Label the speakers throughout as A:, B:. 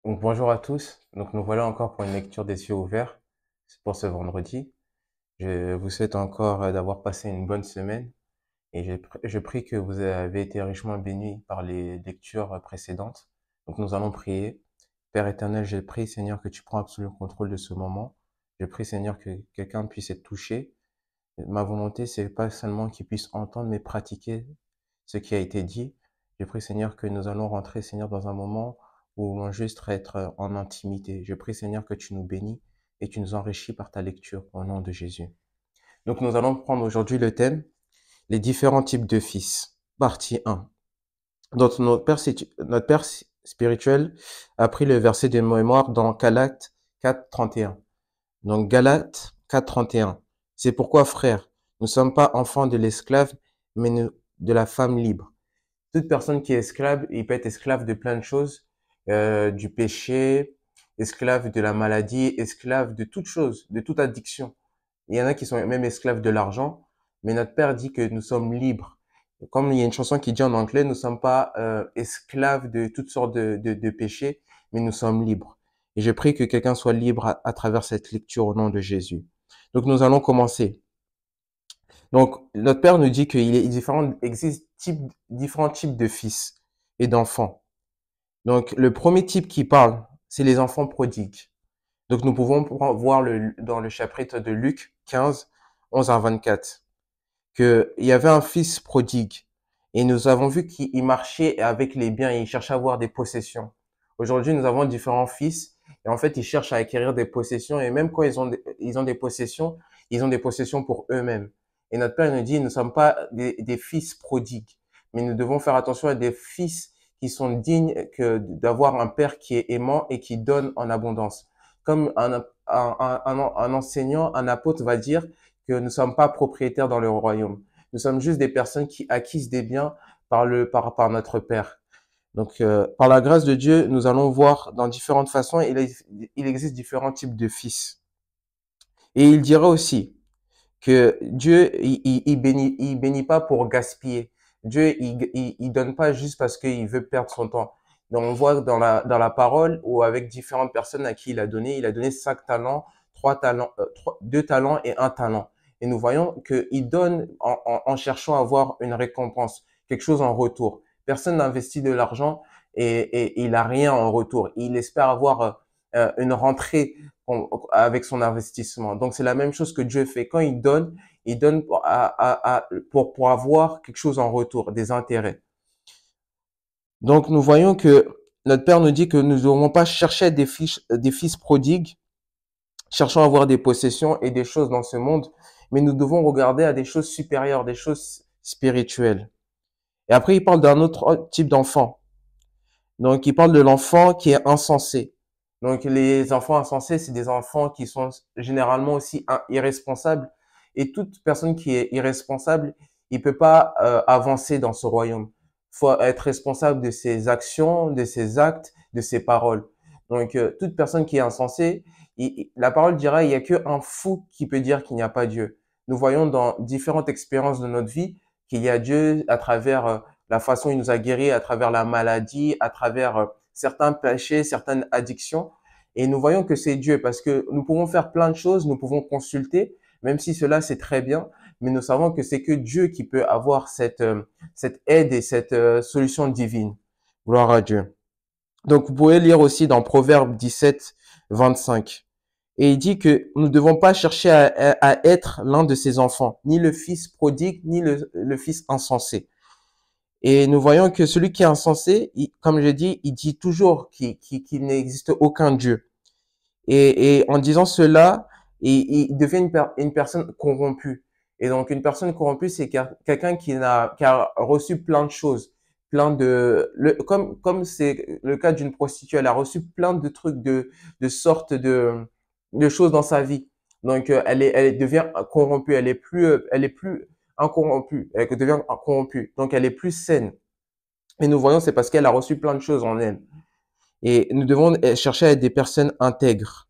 A: Donc, bonjour à tous. Donc, nous voilà encore pour une lecture des yeux ouverts pour ce vendredi. Je vous souhaite encore d'avoir passé une bonne semaine et je prie que vous avez été richement bénis par les lectures précédentes. Donc, nous allons prier. Père éternel, je prie, Seigneur, que tu prends absolu contrôle de ce moment. Je prie, Seigneur, que quelqu'un puisse être touché. Ma volonté, c'est pas seulement qu'il puisse entendre, mais pratiquer ce qui a été dit. Je prie, Seigneur, que nous allons rentrer, Seigneur, dans un moment où l'on juste être en intimité. Je prie, Seigneur, que tu nous bénis et tu nous enrichis par ta lecture au nom de Jésus. Donc, nous allons prendre aujourd'hui le thème, les différents types de fils. Partie 1. Donc, notre Père spirituel a pris le verset de mémoire dans Galates 4, 31. Donc, Galates 4, 31. C'est pourquoi, frères, nous ne sommes pas enfants de l'esclave, mais de la femme libre. Toute personne qui est esclave, il peut être esclave de plein de choses, du péché, esclave de la maladie, esclave de toute chose, de toute addiction. Il y en a qui sont même esclaves de l'argent, mais notre Père dit que nous sommes libres. Comme il y a une chanson qui dit en anglais, nous ne sommes pas esclaves de toutes sortes de péchés, mais nous sommes libres. Et je prie que quelqu'un soit libre à travers cette lecture au nom de Jésus. Donc nous allons commencer. Donc, notre Père nous dit existe différents types de fils et d'enfants. Donc, le premier type qui parle, c'est les enfants prodigues. Donc, nous pouvons voir dans le chapitre de Luc 15, 11 à 24, qu'il y avait un fils prodigue. Et nous avons vu qu'il marchait avec les biens et il cherchait à avoir des possessions. Aujourd'hui, nous avons différents fils et en fait, ils cherchent à acquérir des possessions et même quand ils ont des possessions, ils ont des possessions pour eux-mêmes. Et notre Père nous dit, nous ne sommes pas des fils prodigues, mais nous devons faire attention à des fils qui sont dignes d'avoir un Père qui est aimant et qui donne en abondance. Comme un enseignant, un apôtre va dire que nous ne sommes pas propriétaires dans le royaume. Nous sommes juste des personnes qui acquisent des biens par notre Père. Donc, par la grâce de Dieu, nous allons voir dans différentes façons, il existe différents types de fils. Et il dira aussi que Dieu, il bénit pas pour gaspiller. Dieu, il donne pas juste parce qu'il veut perdre son temps. Donc, on voit dans la parole ou avec différentes personnes à qui il a donné 5 talents, 3 talents, 2 talents et 1 talent. Et nous voyons qu'il donne en cherchant à avoir une récompense, quelque chose en retour. Personne n'investit de l'argent et il a rien en retour. Il espère avoir une rentrée avec son investissement. Donc, c'est la même chose que Dieu fait. Quand il donne pour avoir quelque chose en retour, des intérêts. Donc, nous voyons que notre Père nous dit que nous ne devons pas chercher des fils prodigues, cherchant à avoir des possessions et des choses dans ce monde, mais nous devons regarder à des choses supérieures, des choses spirituelles. Et après, il parle d'un autre type d'enfant. Donc, il parle de l'enfant qui est insensé. Donc, les enfants insensés, c'est des enfants qui sont généralement aussi irresponsables. Et toute personne qui est irresponsable, il peut pas avancer dans ce royaume. Il faut être responsable de ses actions, de ses actes, de ses paroles. Donc, toute personne qui est insensée, la parole dira, il y a qu'un fou qui peut dire qu'il n'y a pas Dieu. Nous voyons dans différentes expériences de notre vie qu'il y a Dieu à travers la façon il nous a guéris, à travers la maladie, à travers certains péchés, certaines addictions. Et nous voyons que c'est Dieu parce que nous pouvons faire plein de choses, nous pouvons consulter, même si cela c'est très bien, mais nous savons que c'est que Dieu qui peut avoir cette aide et cette solution divine. Gloire à Dieu. Donc vous pouvez lire aussi dans Proverbe 17, 25. Et il dit que nous ne devons pas chercher à être l'un de ses enfants, ni le fils prodigue, ni le fils insensé. Et nous voyons que celui qui est insensé, comme je dis, il dit toujours qu'il n'existe aucun Dieu. Et en disant cela, il devient une personne corrompue. Et donc, une personne corrompue, c'est quelqu'un qui a reçu plein de choses, comme c'est le cas d'une prostituée, elle a reçu plein de trucs de sortes de choses dans sa vie. Donc, elle devient corrompue, elle est plus incorrompue, elle devient corrompue. Donc, elle est plus saine. Et nous voyons, c'est parce qu'elle a reçu plein de choses en elle. Et nous devons chercher à être des personnes intègres.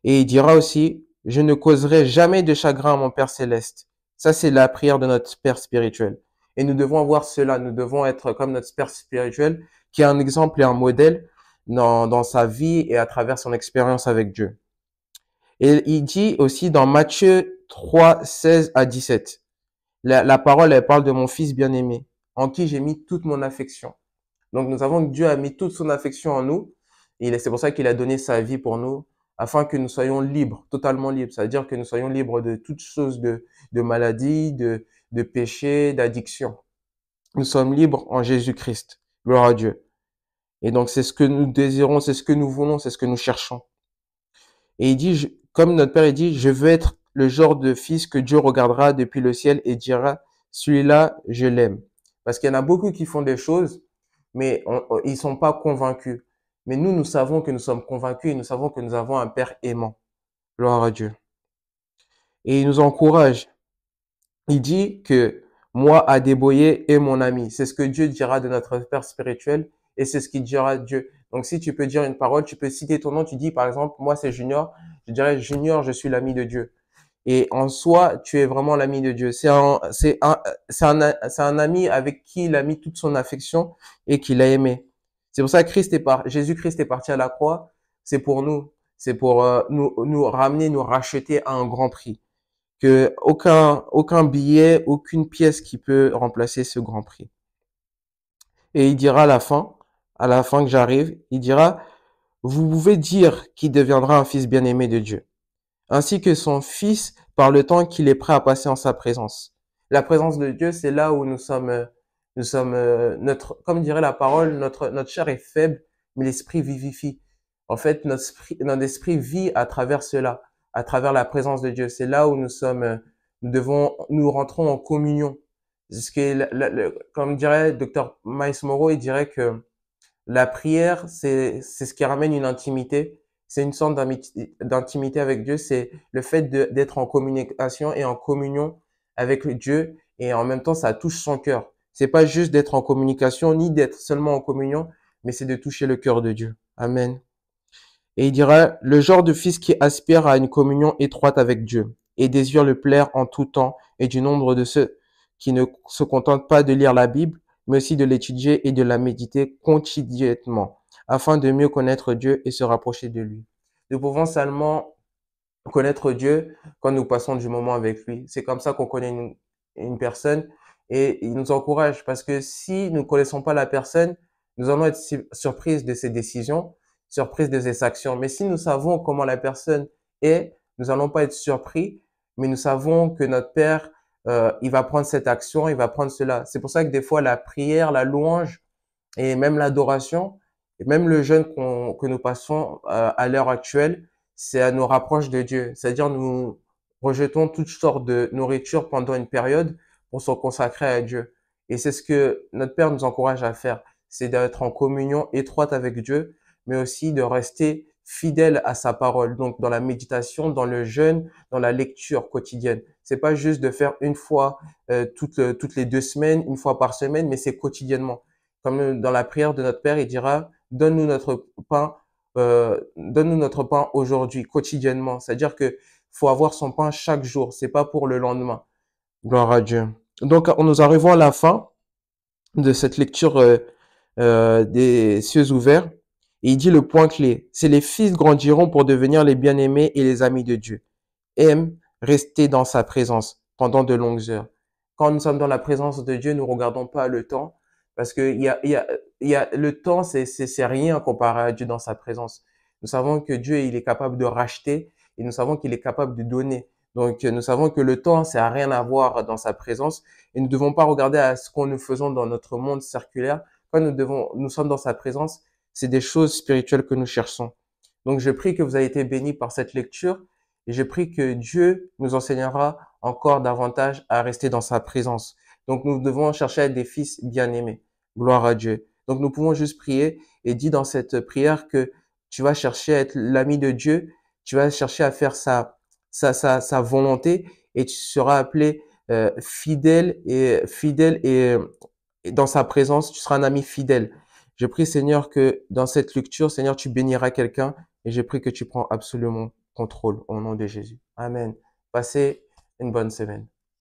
A: Et il dira aussi, je ne causerai jamais de chagrin à mon Père céleste. Ça, c'est la prière de notre Père spirituel. Et nous devons avoir cela. Nous devons être comme notre Père spirituel, qui est un exemple et un modèle dans sa vie et à travers son expérience avec Dieu. Et il dit aussi dans Matthieu 3, 16 à 17, la parole, elle parle de mon fils bien-aimé, en qui j'ai mis toute mon affection. Donc nous savons que Dieu a mis toute son affection en nous. C'est pour ça qu'il a donné sa vie pour nous, afin que nous soyons libres, totalement libres. C'est-à-dire que nous soyons libres de toutes choses de maladie, de péché, d'addiction. Nous sommes libres en Jésus-Christ. Gloire à Dieu. Et donc c'est ce que nous désirons, c'est ce que nous voulons, c'est ce que nous cherchons. Et il dit, comme notre Père, il dit, je veux être le genre de fils que Dieu regardera depuis le ciel et dira, celui-là, je l'aime. Parce qu'il y en a beaucoup qui font des choses, mais ils sont pas convaincus. Mais nous savons que nous sommes convaincus et nous savons que nous avons un Père aimant. Gloire à Dieu. Et il nous encourage. Il dit que moi, Adéboyé, est mon ami. C'est ce que Dieu dira de notre Père spirituel et c'est ce qu'il dira Dieu. Donc, si tu peux dire une parole, tu peux citer ton nom, tu dis, par exemple, moi, c'est Junior. Je dirais, Junior, je suis l'ami de Dieu. Et en soi, tu es vraiment l'ami de Dieu. C'est un ami avec qui il a mis toute son affection et qu'il a aimé. C'est pour ça que Jésus-Christ est parti à la croix. C'est pour nous. C'est pour nous ramener, nous racheter à un grand prix. Que aucun billet, aucune pièce qui peut remplacer ce grand prix. Et il dira à la fin que j'arrive, il dira, vous pouvez dire qu'il deviendra un fils bien-aimé de Dieu, ainsi que son fils par le temps qu'il est prêt à passer en sa présence. La présence de Dieu, c'est là où nous sommes comme dirait la parole, notre chair est faible, mais l'esprit vivifie. En fait, notre esprit vit à travers cela, à travers la présence de Dieu. C'est là où nous rentrons en communion. Ce qui est, comme dirait Dr. Miles Morrow, il dirait que la prière, c'est ce qui ramène une intimité. C'est une sorte d'intimité avec Dieu. C'est le fait d'être en communication et en communion avec Dieu. Et en même temps, ça touche son cœur. C'est pas juste d'être en communication, ni d'être seulement en communion, mais c'est de toucher le cœur de Dieu. Amen. Et il dira, le genre de fils qui aspire à une communion étroite avec Dieu et désire le plaire en tout temps est du nombre de ceux qui ne se contentent pas de lire la Bible, mais aussi de l'étudier et de la méditer quotidiennement, afin de mieux connaître Dieu et se rapprocher de lui. Nous pouvons seulement connaître Dieu quand nous passons du moment avec lui. C'est comme ça qu'on connaît une personne et il nous encourage parce que si nous ne connaissons pas la personne, nous allons être surprises de ses décisions, surprises de ses actions. Mais si nous savons comment la personne est, nous allons pas être surpris, mais nous savons que notre Père, il va prendre cette action, il va prendre cela. C'est pour ça que des fois, la prière, la louange et même l'adoration, et même le jeûne que nous passons à l'heure actuelle, ça nous rapproche de Dieu. C'est-à-dire nous rejetons toutes sortes de nourriture pendant une période pour se consacrer à Dieu. Et c'est ce que notre Père nous encourage à faire, c'est d'être en communion étroite avec Dieu, mais aussi de rester fidèle à sa parole. Donc dans la méditation, dans le jeûne, dans la lecture quotidienne. C'est pas juste de faire une fois toutes les 2 semaines, une fois par semaine, mais c'est quotidiennement. Comme dans la prière de notre Père, il dira, donne-nous notre pain aujourd'hui, quotidiennement. C'est-à-dire que faut avoir son pain chaque jour. C'est pas pour le lendemain. Gloire à Dieu. Donc, nous arrivons à la fin de cette lecture des cieux ouverts. Et il dit le point clé, c'est les fils grandiront pour devenir les bien-aimés et les amis de Dieu. Aime rester dans sa présence pendant de longues heures. Quand nous sommes dans la présence de Dieu, nous regardons pas le temps parce que le temps, c'est rien comparé à Dieu dans sa présence. Nous savons que Dieu, il est capable de racheter et nous savons qu'il est capable de donner. Donc, nous savons que le temps, ça a rien à voir dans sa présence et nous ne devons pas regarder à ce qu'on nous faisons dans notre monde circulaire. Quand nous sommes dans sa présence, c'est des choses spirituelles que nous cherchons. Donc, je prie que vous ayez été bénis par cette lecture et je prie que Dieu nous enseignera encore davantage à rester dans sa présence. Donc, nous devons chercher à être des fils bien-aimés. Gloire à Dieu. Donc, nous pouvons juste prier et dire dans cette prière que tu vas chercher à être l'ami de Dieu, tu vas chercher à faire sa volonté et tu seras appelé fidèle et dans sa présence, tu seras un ami fidèle. Je prie, Seigneur, que dans cette lecture, Seigneur, tu béniras quelqu'un et je prie que tu prends absolument contrôle au nom de Jésus. Amen. Passez une bonne semaine.